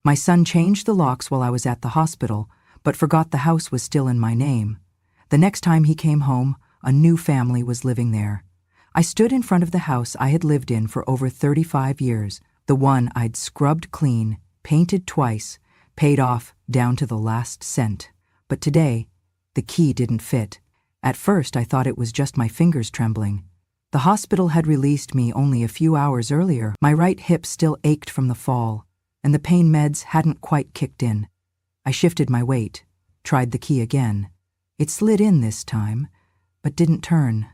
My son changed the locks while I was at the hospital, but forgot the house was still in my name. The next time he came home, a new family was living there. I stood in front of the house I had lived in for over 35 years, the one I'd scrubbed clean, painted twice, paid off down to the last cent. But today, the key didn't fit. At first, I thought it was just my fingers trembling. The hospital had released me only a few hours earlier. My right hip still ached from the fall, and the pain meds hadn't quite kicked in. I shifted my weight, tried the key again. It slid in this time, but didn't turn.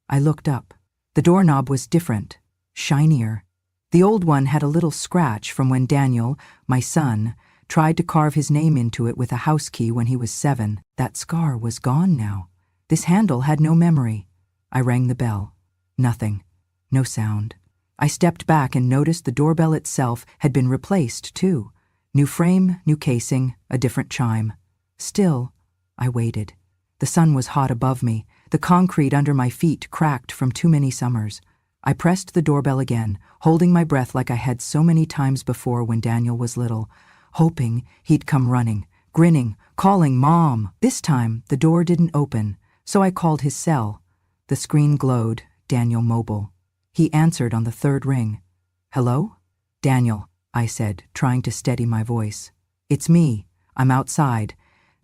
I looked up. The doorknob was different, shinier. The old one had a little scratch from when Daniel, my son, tried to carve his name into it with a house key when he was 7. That scar was gone now. This handle had no memory. I rang the bell. Nothing. No sound. I stepped back and noticed the doorbell itself had been replaced, too. New frame, new casing, a different chime. Still, I waited. The sun was hot above me. The concrete under my feet cracked from too many summers. I pressed the doorbell again, holding my breath like I had so many times before when Daniel was little, hoping he'd come running, grinning, calling Mom. This time, the door didn't open, so I called his cell. The screen glowed, Daniel Mobile. He answered on the 3rd ring. Hello? Daniel, I said, trying to steady my voice. It's me. I'm outside.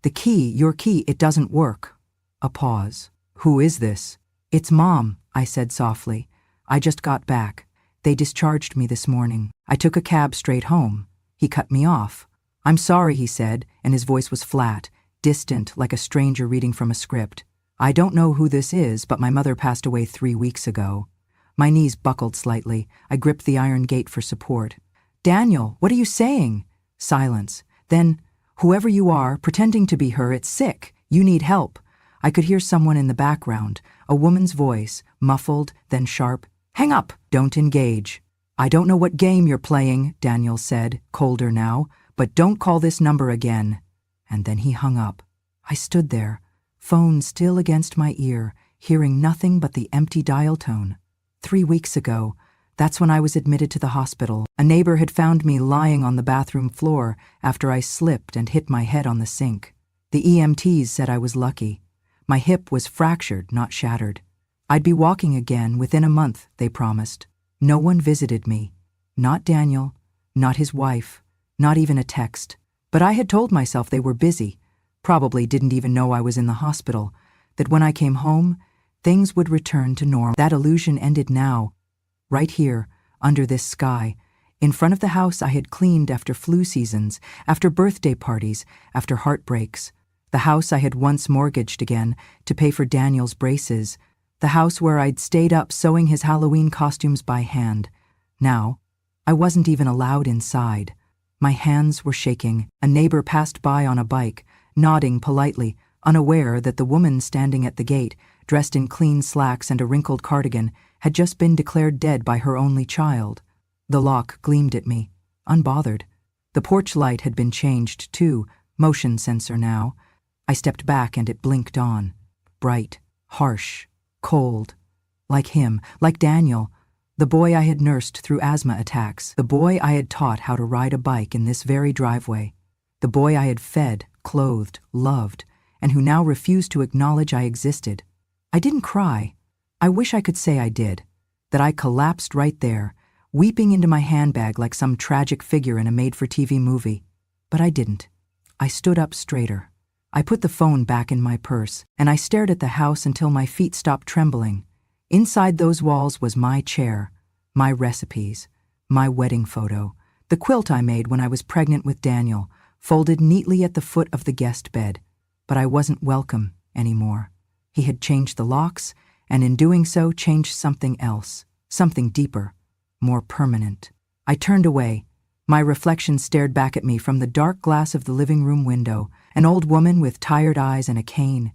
The key, your key, it doesn't work. A pause. Who is this? It's Mom, I said softly. I just got back. They discharged me this morning. I took a cab straight home. He cut me off. I'm sorry, he said, and his voice was flat, distant, like a stranger reading from a script. I don't know who this is, but my mother passed away 3 weeks ago. My knees buckled slightly. I gripped the iron gate for support. Daniel, what are you saying? Silence. Then, whoever you are, pretending to be her, it's sick. You need help. I could hear someone in the background, a woman's voice, muffled, then sharp. Hang up! Don't engage. I don't know what game you're playing, Daniel said, colder now, but don't call this number again. And then he hung up. I stood there, phone still against my ear, hearing nothing but the empty dial tone. 3 weeks ago, that's when I was admitted to the hospital. A neighbor had found me lying on the bathroom floor after I slipped and hit my head on the sink. The EMTs said I was lucky. My hip was fractured, not shattered. I'd be walking again within a month, they promised. No one visited me. Not Daniel, not his wife, not even a text. But I had told myself they were busy, probably didn't even know I was in the hospital, that when I came home, things would return to normal. That illusion ended now, right here, under this sky, in front of the house I had cleaned after flu seasons, after birthday parties, after heartbreaks. The house I had once mortgaged again to pay for Daniel's braces. The house where I'd stayed up sewing his Halloween costumes by hand. Now, I wasn't even allowed inside. My hands were shaking. A neighbor passed by on a bike, nodding politely, unaware that the woman standing at the gate, dressed in clean slacks and a wrinkled cardigan, had just been declared dead by her only child. The lock gleamed at me, unbothered. The porch light had been changed, too, motion sensor now. I stepped back and it blinked on. Bright, harsh, cold. Like him, like Daniel, the boy I had nursed through asthma attacks, the boy I had taught how to ride a bike in this very driveway, the boy I had fed, clothed, loved, and who now refused to acknowledge I existed. I didn't cry. I wish I could say I did, that I collapsed right there, weeping into my handbag like some tragic figure in a made-for-TV movie. But I didn't. I stood up straighter. I put the phone back in my purse, and I stared at the house until my feet stopped trembling. Inside those walls was my chair, my recipes, my wedding photo, the quilt I made when I was pregnant with Daniel, folded neatly at the foot of the guest bed. But I wasn't welcome anymore. He had changed the locks, and in doing so changed something else, something deeper, more permanent. I turned away. My reflection stared back at me from the dark glass of the living room window, an old woman with tired eyes and a cane.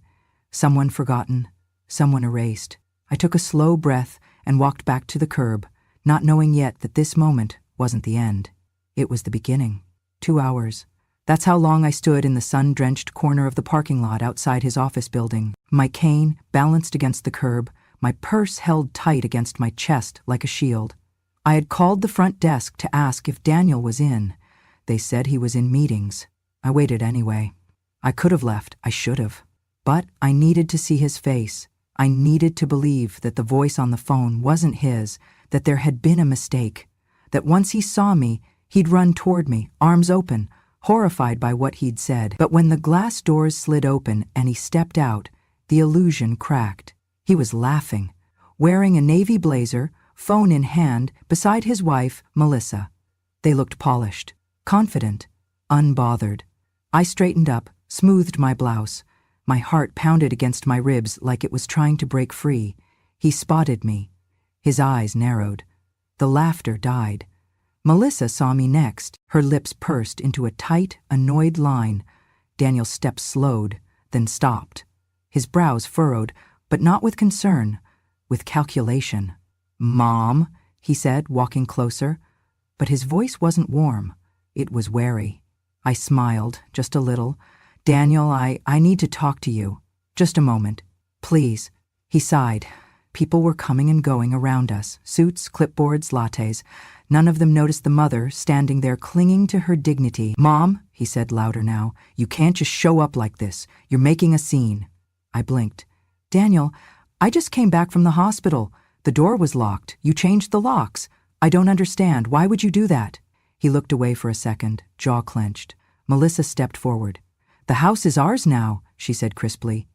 Someone forgotten, someone erased. I took a slow breath and walked back to the curb, not knowing yet that this moment wasn't the end. It was the beginning. 2 hours. That's how long I stood in the sun-drenched corner of the parking lot outside his office building, my cane balanced against the curb, my purse held tight against my chest like a shield. I had called the front desk to ask if Daniel was in. They said he was in meetings. I waited anyway. I could have left, I should have. But I needed to see his face. I needed to believe that the voice on the phone wasn't his, that there had been a mistake, that once he saw me, he'd run toward me, arms open, horrified by what he'd said. But when the glass doors slid open and he stepped out, the illusion cracked. He was laughing, wearing a navy blazer, phone in hand, beside his wife, Melissa. They looked polished, confident, unbothered. I straightened up, smoothed my blouse. My heart pounded against my ribs like it was trying to break free. He spotted me. His eyes narrowed. The laughter died. Melissa saw me next. Her lips pursed into a tight, annoyed line. Daniel's steps slowed, then stopped. His brows furrowed, but not with concern, with calculation. "Mom," he said, walking closer. But his voice wasn't warm. It was wary. I smiled, just a little. "Daniel, I need to talk to you. Just a moment. Please." He sighed. People were coming and going around us. Suits, clipboards, lattes. None of them noticed the mother, standing there clinging to her dignity. "Mom," he said louder now, "you can't just show up like this. You're making a scene." I blinked. "Daniel, I just came back from the hospital. The door was locked. You changed the locks. I don't understand. Why would you do that?" He looked away for a second, jaw clenched. Melissa stepped forward. "The house is ours now," she said crisply.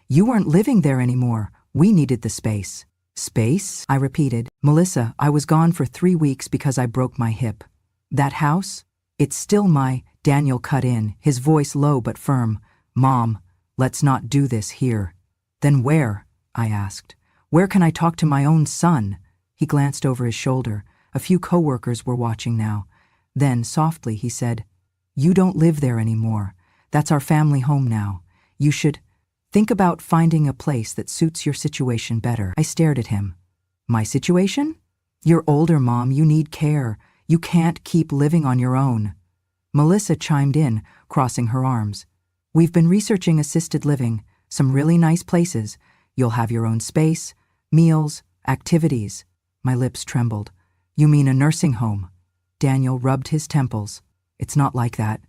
"You weren't living there anymore. We needed the space." "Space?" I repeated. "Melissa, I was gone for 3 weeks because I broke my hip. That house? It's still my—" Daniel cut in, his voice low but firm. "Mom, let's not do this here." "Then where?" I asked. "Where can I talk to my own son?" He glanced over his shoulder. A few coworkers were watching now. Then, softly, he said, "You don't live there anymore. That's our family home now. You should think about finding a place that suits your situation better." I stared at him. "My situation? You're older, Mom. You need care. You can't keep living on your own." Melissa chimed in, crossing her arms. "We've been researching assisted living, some really nice places. You'll have your own space, meals, activities." My lips trembled. "You mean a nursing home?" Daniel rubbed his temples. "It's not like that."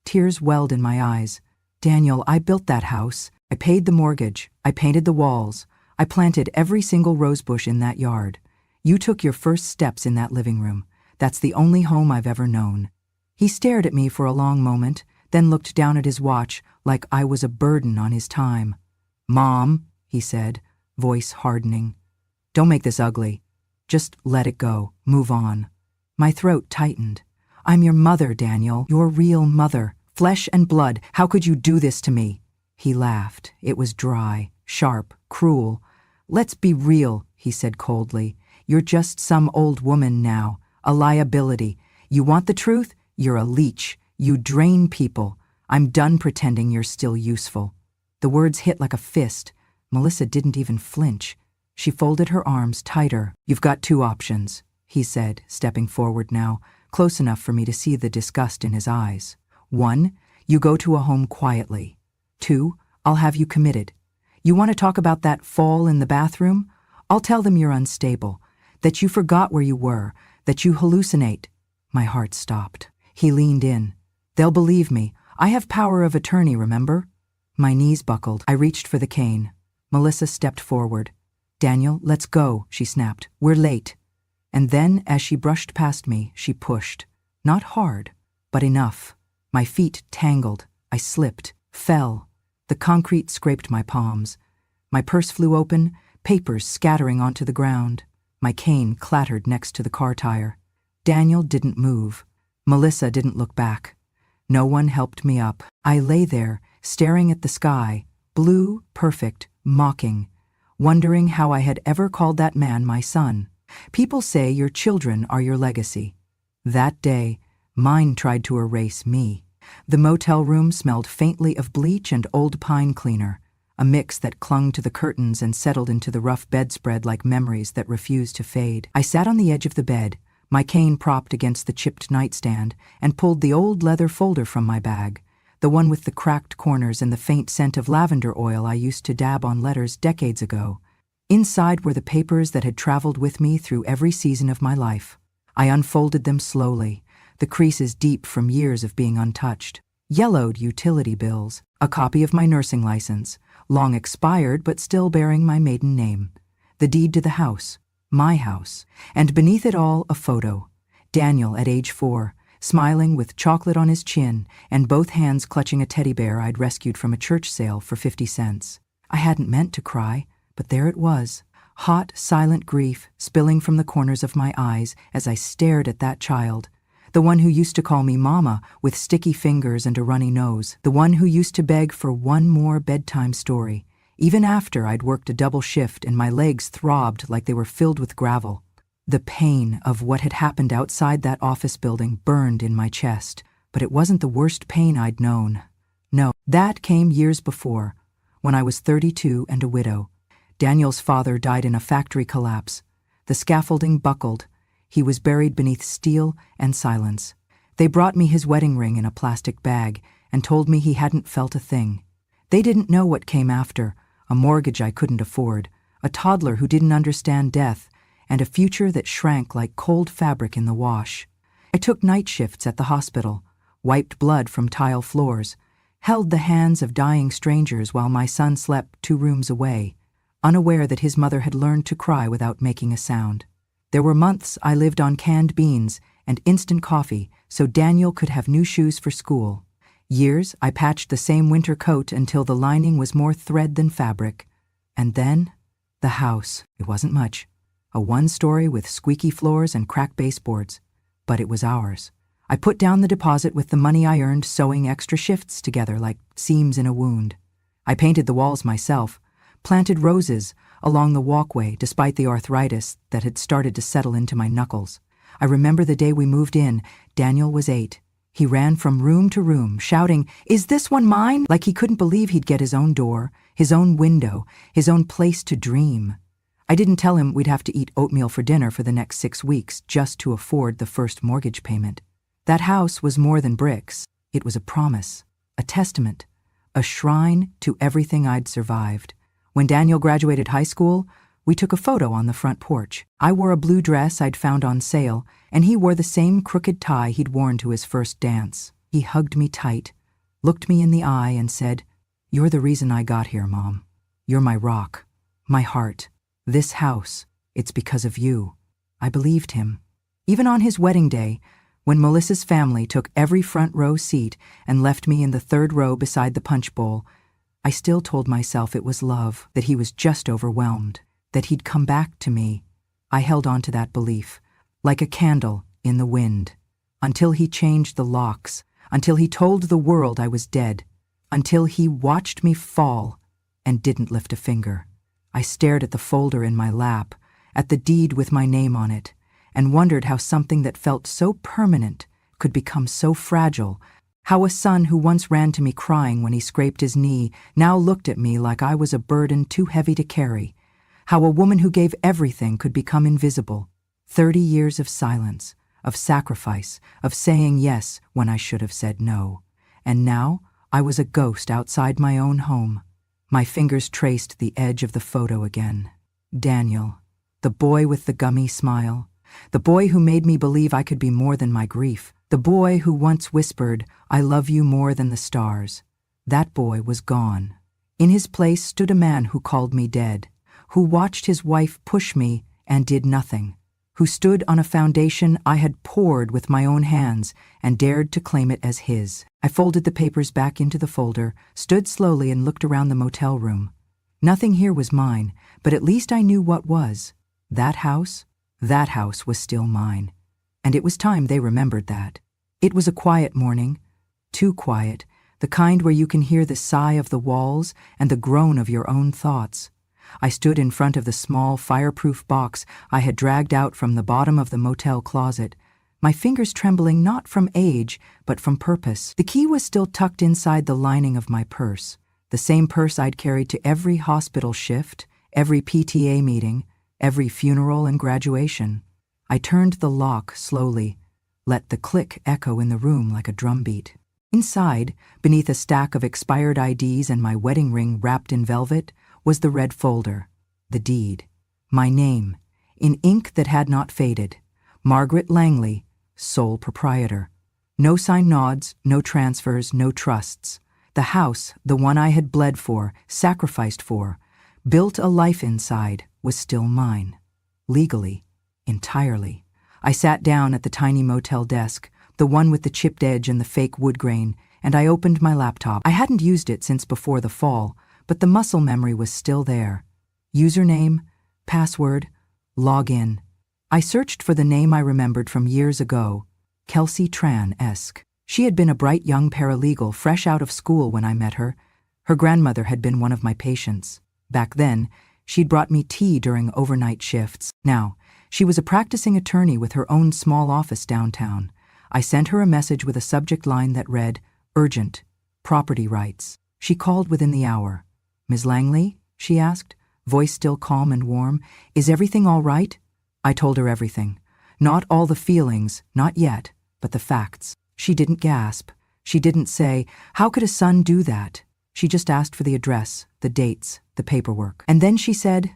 Tears welled in my eyes. "Daniel, I built that house. I paid the mortgage. I painted the walls. I planted every single rosebush in that yard. You took your first steps in that living room. That's the only home I've ever known." He stared at me for a long moment, then looked down at his watch like I was a burden on his time. "Mom," he said, voice hardening, "don't make this ugly. Just let it go. Move on." My throat tightened. "I'm your mother, Daniel. Your real mother. Flesh and blood. How could you do this to me?" He laughed. It was dry, sharp, cruel. "Let's be real," he said coldly. "You're just some old woman now, a liability. You want the truth? You're a leech. You drain people. I'm done pretending you're still useful." The words hit like a fist. Melissa didn't even flinch. She folded her arms tighter. "You've got 2 options," he said, stepping forward now, close enough for me to see the disgust in his eyes. "1, you go to a home quietly. 2, I'll have you committed. You want to talk about that fall in the bathroom? I'll tell them you're unstable, that you forgot where you were, that you hallucinate." My heart stopped. He leaned in. "They'll believe me. I have power of attorney, remember?" My knees buckled. I reached for the cane. Melissa stepped forward. "Daniel, let's go," she snapped. "We're late." And then, as she brushed past me, she pushed. Not hard, but enough. My feet tangled. I slipped, fell. The concrete scraped my palms. My purse flew open, papers scattering onto the ground. My cane clattered next to the car tire. Daniel didn't move. Melissa didn't look back. No one helped me up. I lay there, staring at the sky, blue, perfect, mocking, wondering how I had ever called that man my son. People say your children are your legacy. That day, mine tried to erase me. The motel room smelled faintly of bleach and old pine cleaner, a mix that clung to the curtains and settled into the rough bedspread like memories that refused to fade. I sat on the edge of the bed, my cane propped against the chipped nightstand, and pulled the old leather folder from my bag, the one with the cracked corners and the faint scent of lavender oil I used to dab on letters decades ago. Inside were the papers that had traveled with me through every season of my life. I unfolded them slowly, the creases deep from years of being untouched. Yellowed utility bills, a copy of my nursing license, long expired but still bearing my maiden name, the deed to the house, my house, and beneath it all a photo. Daniel at age 4, smiling with chocolate on his chin and both hands clutching a teddy bear I'd rescued from a church sale for 50 cents. I hadn't meant to cry, but there it was. Hot, silent grief spilling from the corners of my eyes as I stared at that child. The one who used to call me Mama with sticky fingers and a runny nose. The one who used to beg for one more bedtime story, even after I'd worked a double shift and my legs throbbed like they were filled with gravel. The pain of what had happened outside that office building burned in my chest, but it wasn't the worst pain I'd known. No, that came years before, when I was 32 and a widow. Daniel's father died in a factory collapse. The scaffolding buckled. He was buried beneath steel and silence. They brought me his wedding ring in a plastic bag and told me he hadn't felt a thing. They didn't know what came after, a mortgage I couldn't afford, a toddler who didn't understand death, and a future that shrank like cold fabric in the wash. I took night shifts at the hospital, wiped blood from tile floors, held the hands of dying strangers while my son slept 2 rooms away, unaware that his mother had learned to cry without making a sound. There were months I lived on canned beans and instant coffee so Daniel could have new shoes for school. Years I patched the same winter coat until the lining was more thread than fabric. And then, the house. It wasn't much. A 1-story with squeaky floors and cracked baseboards. But it was ours. I put down the deposit with the money I earned sewing extra shifts together like seams in a wound. I painted the walls myself, planted roses along the walkway despite the arthritis that had started to settle into my knuckles. I remember the day we moved in. Daniel was 8. He ran from room to room, shouting, "Is this one mine?" Like he couldn't believe he'd get his own door, his own window, his own place to dream. I didn't tell him we'd have to eat oatmeal for dinner for the next 6 weeks just to afford the first mortgage payment. That house was more than bricks. It was a promise, a testament, a shrine to everything I'd survived. When Daniel graduated high school, we took a photo on the front porch. I wore a blue dress I'd found on sale, and he wore the same crooked tie he'd worn to his first dance. He hugged me tight, looked me in the eye, and said, "You're the reason I got here, Mom. You're my rock, my heart. This house, it's because of you." I believed him. Even on his wedding day, when Melissa's family took every front row seat and left me in the 3rd row beside the punch bowl, I still told myself it was love, that he was just overwhelmed, that he'd come back to me. I held on to that belief, like a candle in the wind, until he changed the locks, until he told the world I was dead, until he watched me fall and didn't lift a finger. I stared at the folder in my lap, at the deed with my name on it, and wondered how something that felt so permanent could become so fragile. How a son who once ran to me crying when he scraped his knee now looked at me like I was a burden too heavy to carry. How a woman who gave everything could become invisible. 30 years of silence, of sacrifice, of saying yes when I should have said no. And now I was a ghost outside my own home. My fingers traced the edge of the photo again. Daniel, the boy with the gummy smile, the boy who made me believe I could be more than my grief, the boy who once whispered, "I love you more than the stars." That boy was gone. In his place stood a man who called me dead, who watched his wife push me and did nothing, who stood on a foundation I had poured with my own hands and dared to claim it as his. I folded the papers back into the folder, stood slowly and looked around the motel room. Nothing here was mine, but at least I knew what was. That house was still mine. And it was time they remembered that. It was a quiet morning, too quiet, the kind where you can hear the sigh of the walls and the groan of your own thoughts. I stood in front of the small fireproof box I had dragged out from the bottom of the motel closet, my fingers trembling not from age, but from purpose. The key was still tucked inside the lining of my purse, the same purse I'd carried to every hospital shift, every PTA meeting, every funeral and graduation. I turned the lock slowly, let the click echo in the room like a drumbeat. Inside, beneath a stack of expired IDs and my wedding ring wrapped in velvet, was the red folder, the deed, my name, in ink that had not faded, Margaret Langley, sole proprietor. No signed nods, no transfers, no trusts. The house, the one I had bled for, sacrificed for, built a life inside, was still mine. Legally. Entirely. I sat down at the tiny motel desk, the one with the chipped edge and the fake wood grain, and I opened my laptop. I hadn't used it since before the fall, but the muscle memory was still there. Username, password, log in. I searched for the name I remembered from years ago, Kelsey Tran-esque. She had been a bright young paralegal fresh out of school when I met her. Her grandmother had been one of my patients. Back then, she'd brought me tea during overnight shifts. Now, she was a practicing attorney with her own small office downtown. I sent her a message with a subject line that read, "Urgent. Property rights." She called within the hour. "Ms. Langley?" she asked, voice still calm and warm. "Is everything all right?" I told her everything. Not all the feelings, not yet, but the facts. She didn't gasp. She didn't say, "How could a son do that?" She just asked for the address, the dates, the paperwork. And then she said,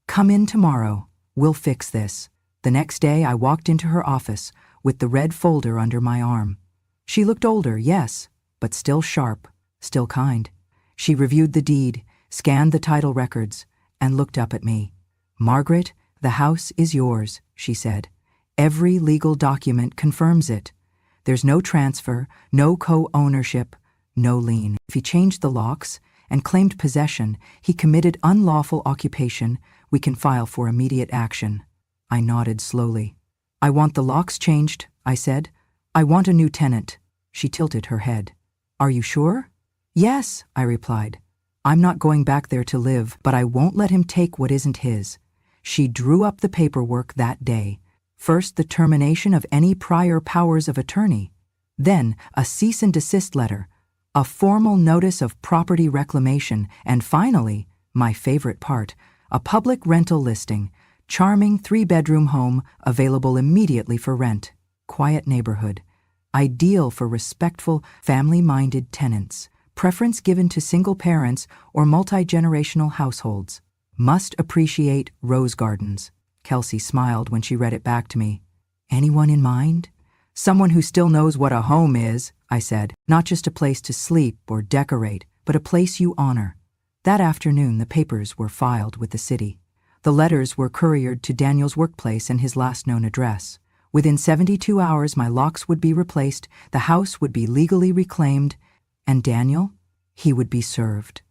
"Come in tomorrow. We'll fix this." The next day I walked into her office with the red folder under my arm. She looked older, yes, but still sharp, still kind. She reviewed the deed, scanned the title records, and looked up at me. "Margaret, the house is yours," she said. "Every legal document confirms it. There's no transfer, no co-ownership, no lien. If he changed the locks and claimed possession, he committed unlawful occupation. We can file for immediate action." I nodded slowly. "I want the locks changed," I said. "I want a new tenant." She tilted her head. "Are you sure?" "Yes," I replied. "I'm not going back there to live, but I won't let him take what isn't his." She drew up the paperwork that day. First, the termination of any prior powers of attorney. Then, a cease and desist letter, a formal notice of property reclamation, and finally, my favorite part, a public rental listing, charming 3-bedroom home available immediately for rent, quiet neighborhood, ideal for respectful, family-minded tenants, preference given to single parents or multi-generational households. Must appreciate rose gardens. Kelsey smiled when she read it back to me. "Anyone in mind?" "Someone who still knows what a home is," I said. "Not just a place to sleep or decorate, but a place you honor." That afternoon, the papers were filed with the city. The letters were couriered to Daniel's workplace and his last known address. Within 72 hours, my locks would be replaced, the house would be legally reclaimed, and Daniel? He would be served.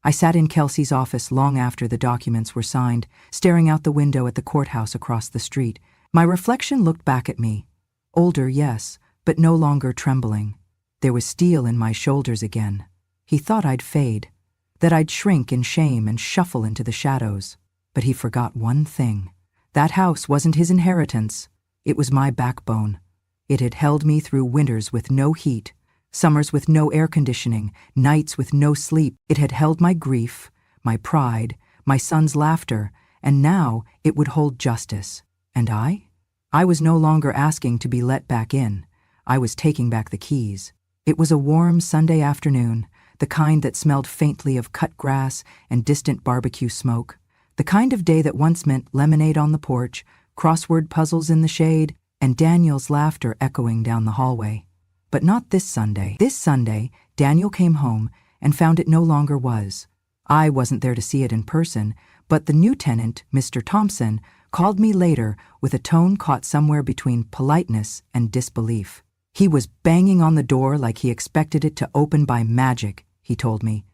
I sat in Kelsey's office long after the documents were signed, staring out the window at the courthouse across the street. My reflection looked back at me. Older, yes, but no longer trembling. There was steel in my shoulders again. He thought I'd fade, that I'd shrink in shame and shuffle into the shadows. But he forgot one thing. That house wasn't his inheritance. It was my backbone. It had held me through winters with no heat, summers with no air conditioning, nights with no sleep. It had held my grief, my pride, my son's laughter, and now it would hold justice. And I? I was no longer asking to be let back in. I was taking back the keys. It was a warm Sunday afternoon, the kind that smelled faintly of cut grass and distant barbecue smoke, the kind of day that once meant lemonade on the porch, crossword puzzles in the shade, and Daniel's laughter echoing down the hallway. But not this Sunday. This Sunday, Daniel came home and found it no longer was. I wasn't there to see it in person, but the new tenant, Mr. Thompson, called me later with a tone caught somewhere between politeness and disbelief. He was banging on the door like he expected it to open by magic, he told me.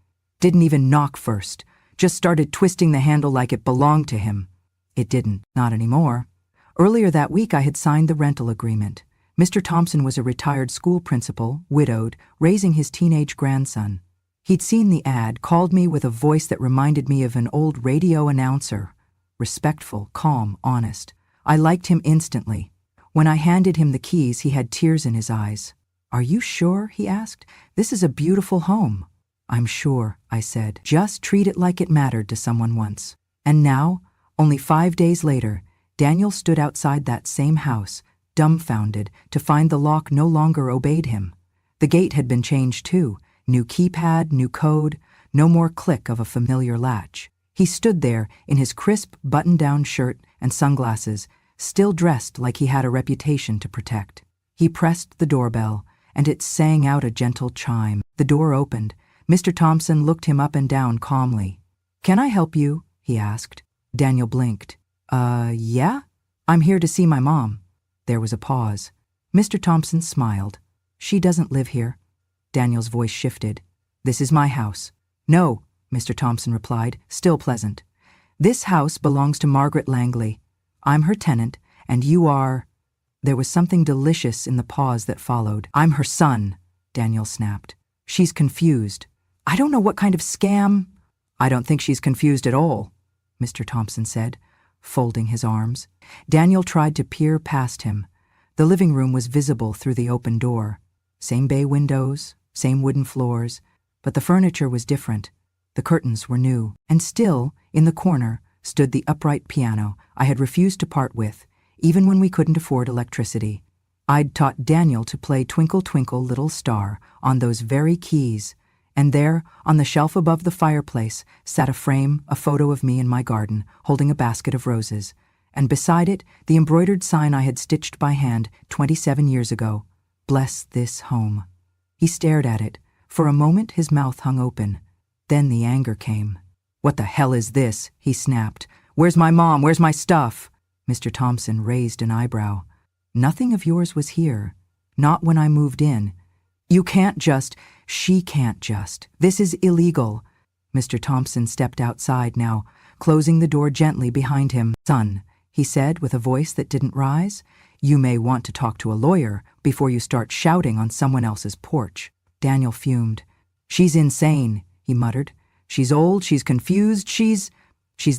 Didn't even knock first, just started twisting the handle like it belonged to him. It didn't, not anymore. Earlier that week I had signed the rental agreement. Mr. Thompson was a retired school principal, widowed, raising his teenage grandson. He'd seen the ad, called me with a voice that reminded me of an old radio announcer. Respectful, calm, honest. I liked him instantly. When I handed him the keys, he had tears in his eyes. "Are you sure?" he asked. "This is a beautiful home." "I'm sure," I said. "Just treat it like it mattered to someone once." And now, only 5 days later, Daniel stood outside that same house, dumbfounded to find the lock no longer obeyed him. The gate had been changed too. New keypad, new code, no more click of a familiar latch. He stood there in his crisp button-down shirt and sunglasses, still dressed like he had a reputation to protect. He pressed the doorbell, and it sang out a gentle chime. The door opened. Mr. Thompson looked him up and down calmly. "Can I help you?" he asked. Daniel blinked. Yeah? I'm here to see my mom." There was a pause. Mr. Thompson smiled. "She doesn't live here." Daniel's voice shifted. "This is my house." "No," Mr. Thompson replied, still pleasant. "This house belongs to Margaret Langley. I'm her tenant, and you are—" There was something delicious in the pause that followed. "I'm her son," Daniel snapped. "She's confused. I don't know what kind of scam—" "I don't think she's confused at all," Mr. Thompson said, folding his arms. Daniel tried to peer past him. The living room was visible through the open door. Same bay windows, same wooden floors, but the furniture was different. The curtains were new, and still, in the corner, stood the upright piano I had refused to part with, even when we couldn't afford electricity. I'd taught Daniel to play Twinkle, Twinkle, Little Star on those very keys, and there, on the shelf above the fireplace, sat a frame, a photo of me in my garden, holding a basket of roses, and beside it, the embroidered sign I had stitched by hand 27 years ago, "Bless this home." He stared at it. For a moment his mouth hung open. Then the anger came. "What the hell is this?" he snapped. "Where's my mom? Where's my stuff?" Mr. Thompson raised an eyebrow. "Nothing of yours was here. Not when I moved in. You can't just— She can't just. This is illegal." Mr. Thompson stepped outside now, closing the door gently behind him. "Son," he said with a voice that didn't rise, "you may want to talk to a lawyer before you start shouting on someone else's porch." Daniel fumed. "She's insane," he muttered. "She's old, she's confused, she's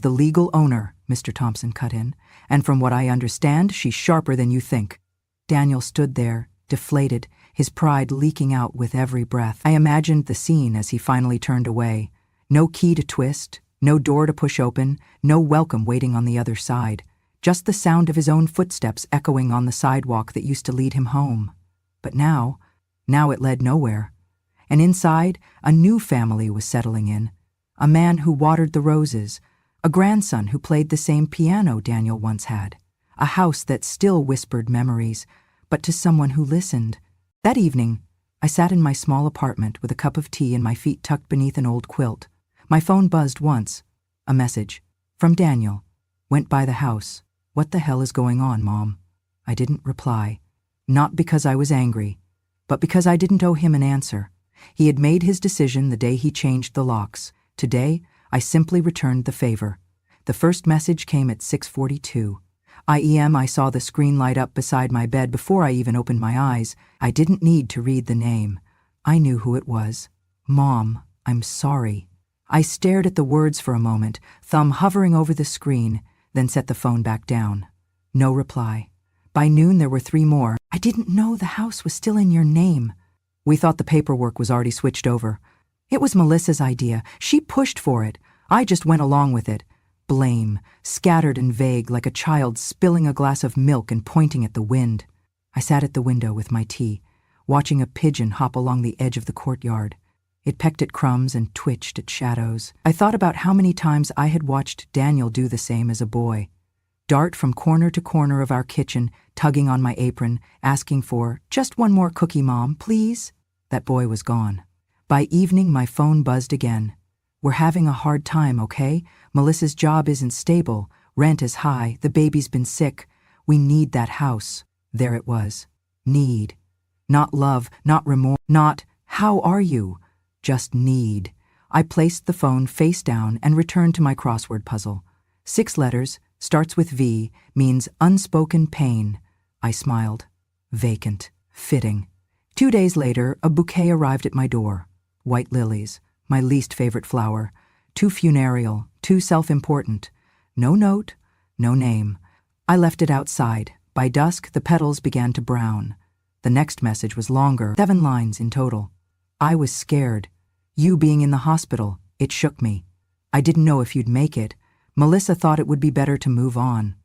the legal owner," Mr. Thompson cut in, "and from what I understand, she's sharper than you think." Daniel stood there, deflated, his pride leaking out with every breath. I imagined the scene as he finally turned away. No key to twist, no door to push open, no welcome waiting on the other side. Just the sound of his own footsteps echoing on the sidewalk that used to lead him home. But now it led nowhere. And inside, a new family was settling in. A man who watered the roses, a grandson who played the same piano Daniel once had, a house that still whispered memories, but to someone who listened. That evening, I sat in my small apartment with a cup of tea and my feet tucked beneath an old quilt. My phone buzzed once. A message. From Daniel. Went by the house. "What the hell is going on, Mom?" I didn't reply. Not because I was angry, but because I didn't owe him an answer. He had made his decision the day he changed the locks. Today, I simply returned the favor. The first message came at 6:42. I saw the screen light up beside my bed before I even opened my eyes. I didn't need to read the name. I knew who it was. "Mom, I'm sorry." I stared at the words for a moment, thumb hovering over the screen, then set the phone back down. No reply. By noon there were 3 more. "I didn't know the house was still in your name." "We thought the paperwork was already switched over." "It was Melissa's idea. She pushed for it. I just went along with it." Blame, scattered and vague like a child spilling a glass of milk and pointing at the wind. I sat at the window with my tea, watching a pigeon hop along the edge of the courtyard. It pecked at crumbs and twitched at shadows. I thought about how many times I had watched Daniel do the same as a boy. Dart from corner to corner of our kitchen, tugging on my apron, asking for, "Just one more cookie, Mom, please." That boy was gone. By evening, my phone buzzed again. "We're having a hard time, okay? Melissa's job isn't stable. Rent is high. The baby's been sick. We need that house." There it was. Need. Not love, not remorse, not, "How are you?" Just need. I placed the phone face down and returned to my crossword puzzle. 6 letters, starts with V, means unspoken pain. I smiled. Vacant. Fitting. 2 days later, a bouquet arrived at my door. White lilies, my least favorite flower. Too funereal, too self-important. No note, no name. I left it outside. By dusk, the petals began to brown. The next message was longer, 7 lines in total. I was scared. You being in the hospital, it shook me. I didn't know if you'd make it. Melissa thought it would be better to move on.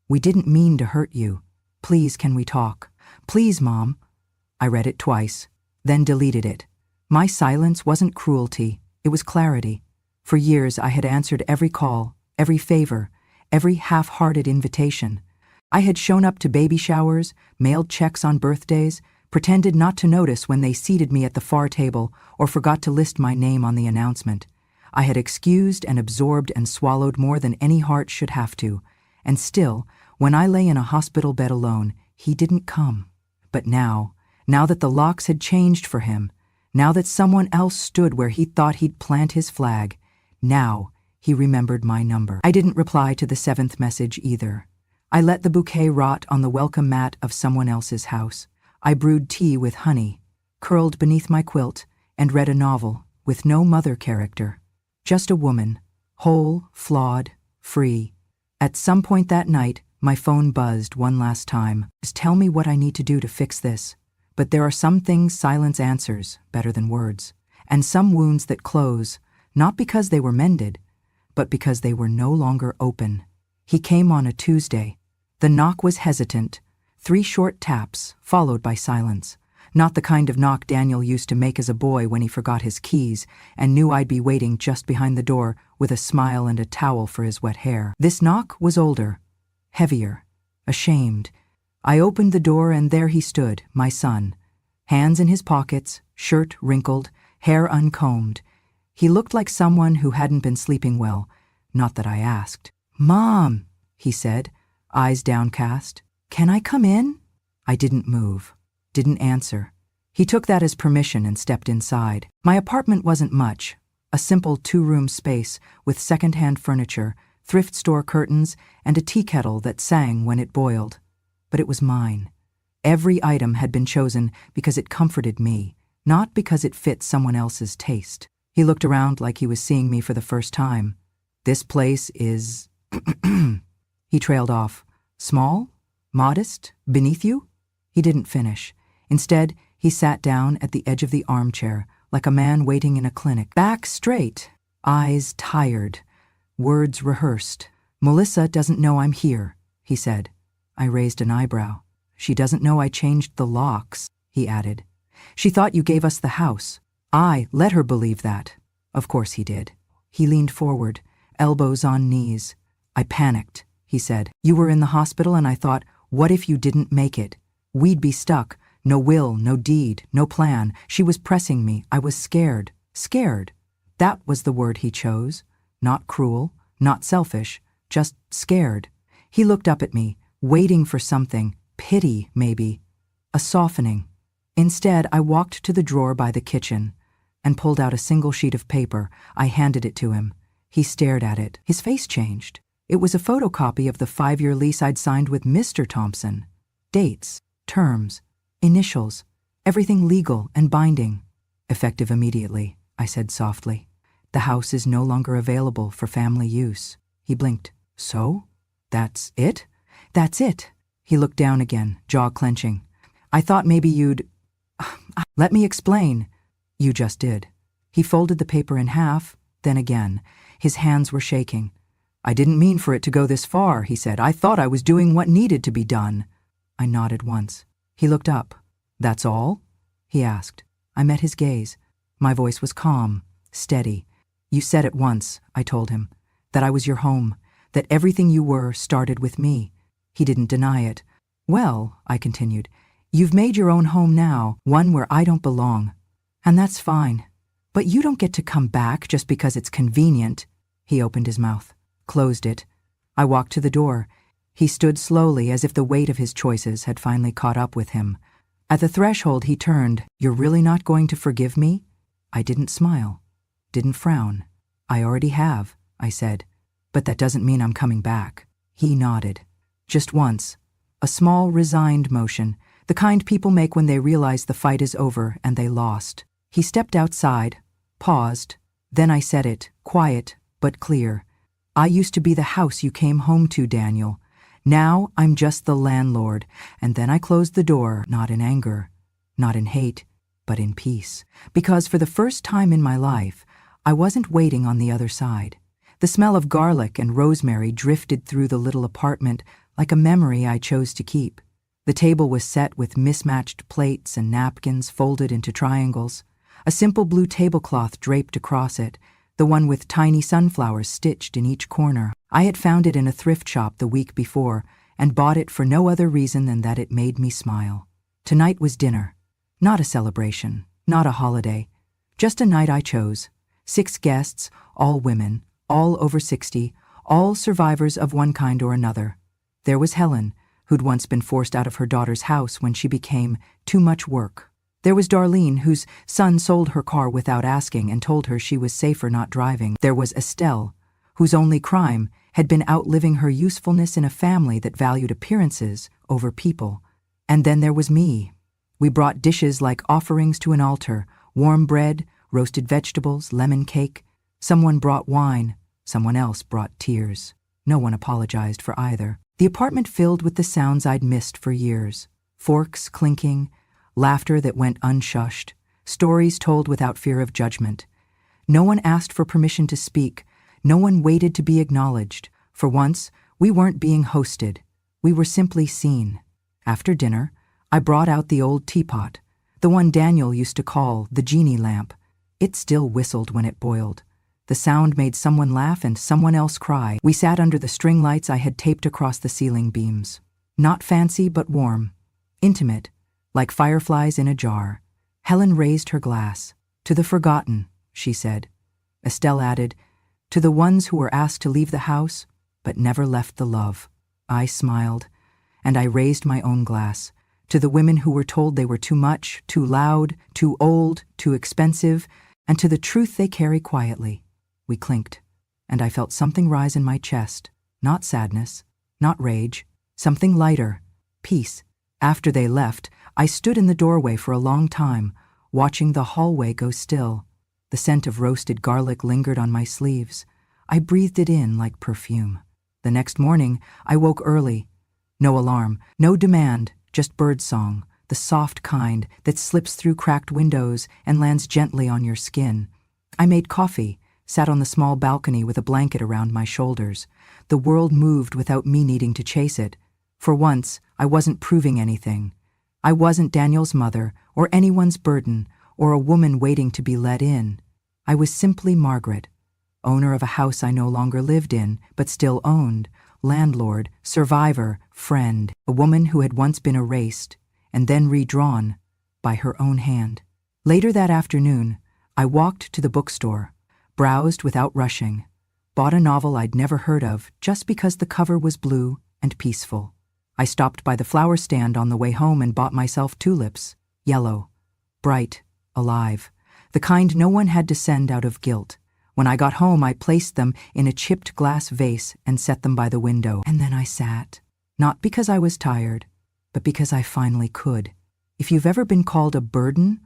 We didn't mean to hurt you. Please, can we talk? Please, Mom. I read it twice, then deleted it. My silence wasn't cruelty, it was clarity. For years I had answered every call, every favor, every half-hearted invitation. I had shown up to baby showers, mailed checks on birthdays, pretended not to notice when they seated me at the far table or forgot to list my name on the announcement. I had excused and absorbed and swallowed more than any heart should have to, and still, when I lay in a hospital bed alone, he didn't come. But now that the locks had changed for him, now that someone else stood where he thought he'd plant his flag, now he remembered my number. I didn't reply to the 7th message either. I let the bouquet rot on the welcome mat of someone else's house. I brewed tea with honey, curled beneath my quilt, and read a novel with no mother character. Just a woman, whole, flawed, free. At some point that night, my phone buzzed one last time. Just tell me what I need to do to fix this. But there are some things silence answers better than words, and some wounds that close, not because they were mended, but because they were no longer open. He came on a Tuesday. The knock was hesitant, 3 short taps, followed by silence. Not the kind of knock Daniel used to make as a boy when he forgot his keys and knew I'd be waiting just behind the door with a smile and a towel for his wet hair. This knock was older, heavier, ashamed. I opened the door and there he stood, my son. Hands in his pockets, shirt wrinkled, hair uncombed. He looked like someone who hadn't been sleeping well, not that I asked. "Mom," he said, eyes downcast. "Can I come in?" I didn't move, didn't answer. He took that as permission and stepped inside. My apartment wasn't much, a simple 2-room space with second-hand furniture, thrift store curtains, and a tea kettle that sang when it boiled. But it was mine. Every item had been chosen because it comforted me, not because it fit someone else's taste. He looked around like he was seeing me for the first time. "This place is..." He trailed off. "Small? Modest? Beneath you?" He didn't finish. Instead, he sat down at the edge of the armchair, like a man waiting in a clinic. Back straight, eyes tired, words rehearsed. "Melissa doesn't know I'm here," he said. I raised an eyebrow. "She doesn't know I changed the locks," he added. "She thought you gave us the house. I let her believe that." Of course he did. He leaned forward, elbows on knees. "I panicked," he said. "You were in the hospital and I thought, what if you didn't make it? We'd be stuck. No will, no deed, no plan. She was pressing me. I was scared. Scared." That was the word he chose. Not cruel, not selfish, just scared. He looked up at me, waiting for something, pity maybe, a softening. Instead, I walked to the drawer by the kitchen and pulled out a single sheet of paper. I handed it to him. He stared at it. His face changed. It was a photocopy of the 5-year lease I'd signed with Mr. Thompson. Dates, terms, initials, everything legal and binding. "Effective immediately," I said softly. "The house is no longer available for family use." He blinked. "So? That's it?" "That's it." He looked down again, jaw clenching. "I thought maybe you'd..." "Let me explain." "You just did." He folded the paper in half, then again. His hands were shaking. "I didn't mean for it to go this far," he said. "I thought I was doing what needed to be done." I nodded once. He looked up. "That's all?" he asked. I met his gaze. My voice was calm, steady. "You said it once," I told him, "that I was your home, that everything you were started with me." He didn't deny it. "Well," I continued, "you've made your own home now, one where I don't belong. And that's fine. But you don't get to come back just because it's convenient." He opened his mouth, closed it. I walked to the door. He stood slowly as if the weight of his choices had finally caught up with him. At the threshold he turned. "You're really not going to forgive me?" I didn't smile, didn't frown. "I already have," I said. "But that doesn't mean I'm coming back." He nodded. Just once. A small, resigned motion, the kind people make when they realize the fight is over and they lost. He stepped outside, paused. Then I said it, quiet but clear. "I used to be the house you came home to, Daniel. Now I'm just the landlord." And then I closed the door, not in anger, not in hate, but in peace. Because for the first time in my life, I wasn't waiting on the other side. The smell of garlic and rosemary drifted through the little apartment like a memory I chose to keep. The table was set with mismatched plates and napkins folded into triangles. A simple blue tablecloth draped across it, the one with tiny sunflowers stitched in each corner. I had found it in a thrift shop the week before, and bought it for no other reason than that it made me smile. Tonight was dinner. Not a celebration, not a holiday, just a night I chose. 6 guests, all women, all over 60, all survivors of one kind or another. There was Helen, who'd once been forced out of her daughter's house when she became too much work. There was Darlene, whose son sold her car without asking and told her she was safer not driving. There was Estelle, whose only crime had been outliving her usefulness in a family that valued appearances over people. And then there was me. We brought dishes like offerings to an altar, warm bread, roasted vegetables, lemon cake. Someone brought wine, someone else brought tears. No one apologized for either. The apartment filled with the sounds I'd missed for years. Forks clinking, laughter that went unshushed, stories told without fear of judgment. No one asked for permission to speak. No one waited to be acknowledged. For once, we weren't being hosted. We were simply seen. After dinner, I brought out the old teapot, the one Daniel used to call the genie lamp. It still whistled when it boiled. The sound made someone laugh and someone else cry. We sat under the string lights I had taped across the ceiling beams. Not fancy, but warm. Intimate, like fireflies in a jar. Helen raised her glass. To the forgotten, she said. Estelle added, to the ones who were asked to leave the house, but never left the love. I smiled, and I raised my own glass. To the women who were told they were too much, too loud, too old, too expensive, and to the truth they carry quietly. We clinked, and I felt something rise in my chest. Not sadness, not rage, something lighter, peace. After they left, I stood in the doorway for a long time, watching the hallway go still. The scent of roasted garlic lingered on my sleeves. I breathed it in like perfume. The next morning, I woke early. No alarm, no demand, just birdsong, the soft kind that slips through cracked windows and lands gently on your skin. I made coffee, sat on the small balcony with a blanket around my shoulders. The world moved without me needing to chase it. For once, I wasn't proving anything. I wasn't Daniel's mother, or anyone's burden, or a woman waiting to be let in. I was simply Margaret, owner of a house I no longer lived in, but still owned, landlord, survivor, friend, a woman who had once been erased and then redrawn by her own hand. Later that afternoon, I walked to the bookstore, browsed without rushing, bought a novel I'd never heard of just because the cover was blue and peaceful. I stopped by the flower stand on the way home and bought myself tulips, yellow, bright, alive, the kind no one had to send out of guilt. When I got home, I placed them in a chipped glass vase and set them by the window. And then I sat, not because I was tired, but because I finally could. If you've ever been called a burden,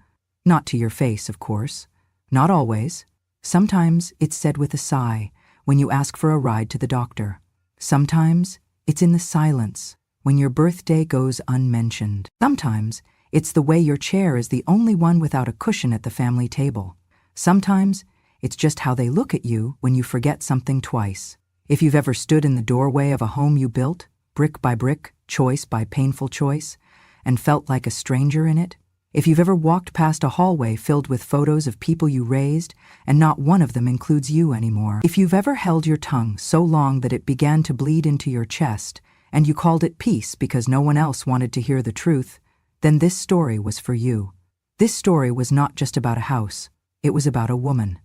not to your face, of course, not always. Sometimes it's said with a sigh when you ask for a ride to the doctor. Sometimes it's in the silence when your birthday goes unmentioned. Sometimes it's the way your chair is the only one without a cushion at the family table. Sometimes it's just how they look at you when you forget something twice. If you've ever stood in the doorway of a home you built, brick by brick, choice by painful choice, and felt like a stranger in it, if you've ever walked past a hallway filled with photos of people you raised and not one of them includes you anymore, if you've ever held your tongue so long that it began to bleed into your chest and you called it peace because no one else wanted to hear the truth, then this story was for you. This story was not just about a house. It was about a woman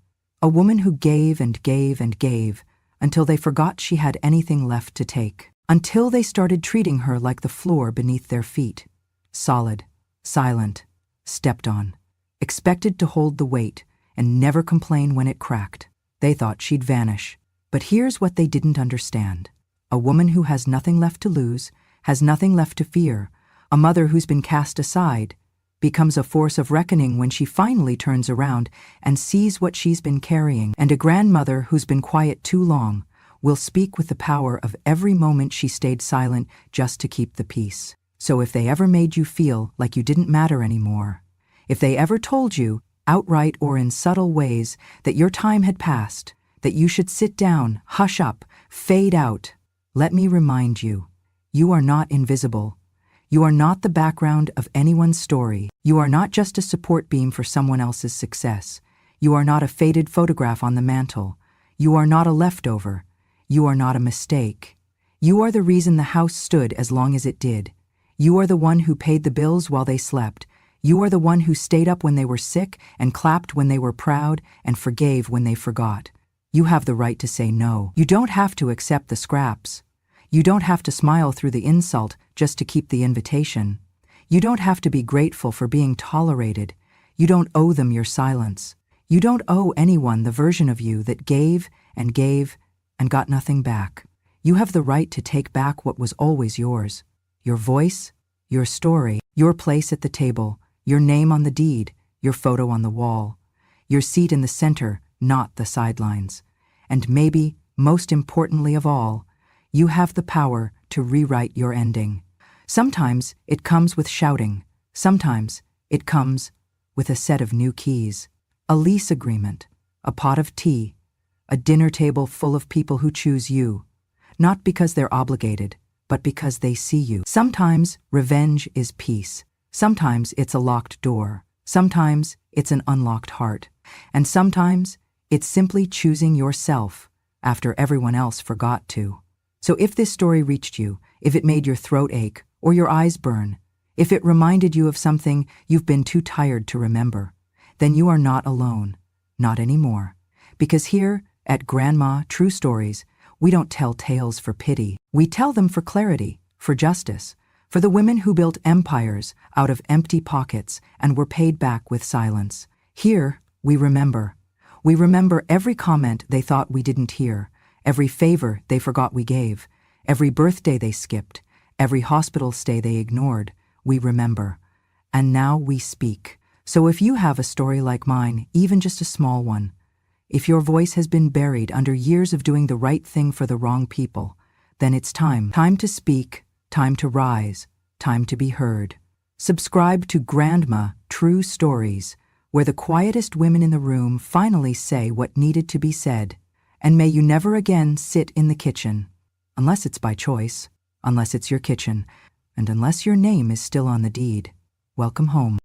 who gave and gave and gave until they forgot she had anything left to take, until they started treating her like the floor beneath their feet, solid, silent, stepped on, expected to hold the weight and never complain when it cracked. They thought she'd vanish. But here's what they didn't understand. A woman who has nothing left to lose, has nothing left to fear, a mother who's been cast aside, becomes a force of reckoning when she finally turns around and sees what she's been carrying, and a grandmother who's been quiet too long will speak with the power of every moment she stayed silent just to keep the peace. So if they ever made you feel like you didn't matter anymore, if they ever told you, outright or in subtle ways, that your time had passed, that you should sit down, hush up, fade out, let me remind you, you are not invisible. You are not the background of anyone's story. You are not just a support beam for someone else's success. You are not a faded photograph on the mantle. You are not a leftover. You are not a mistake. You are the reason the house stood as long as it did. You are the one who paid the bills while they slept. You are the one who stayed up when they were sick and clapped when they were proud and forgave when they forgot. You have the right to say no. You don't have to accept the scraps. You don't have to smile through the insult just to keep the invitation. You don't have to be grateful for being tolerated. You don't owe them your silence. You don't owe anyone the version of you that gave and got nothing back. You have the right to take back what was always yours. Your voice, your story, your place at the table, your name on the deed, your photo on the wall, your seat in the center, not the sidelines. And maybe, most importantly of all, you have the power to rewrite your ending. Sometimes it comes with shouting. Sometimes it comes with a set of new keys, a lease agreement, a pot of tea, a dinner table full of people who choose you, not because they're obligated, but because they see you. Sometimes revenge is peace. Sometimes it's a locked door. Sometimes it's an unlocked heart. And sometimes it's simply choosing yourself after everyone else forgot to. So if this story reached you, if it made your throat ache or your eyes burn, if it reminded you of something you've been too tired to remember, then you are not alone. Not anymore. Because here at Grandma True Stories, we don't tell tales for pity. We tell them for clarity, for justice, for the women who built empires out of empty pockets and were paid back with silence. Here, we remember. We remember every comment they thought we didn't hear, every favor they forgot we gave, every birthday they skipped, every hospital stay they ignored. We remember. And now we speak. So if you have a story like mine, even just a small one, if your voice has been buried under years of doing the right thing for the wrong people, then it's time. Time to speak, time to rise, time to be heard. Subscribe to Grandma True Stories, where the quietest women in the room finally say what needed to be said. And may you never again sit in the kitchen, unless it's by choice, unless it's your kitchen, and unless your name is still on the deed. Welcome home.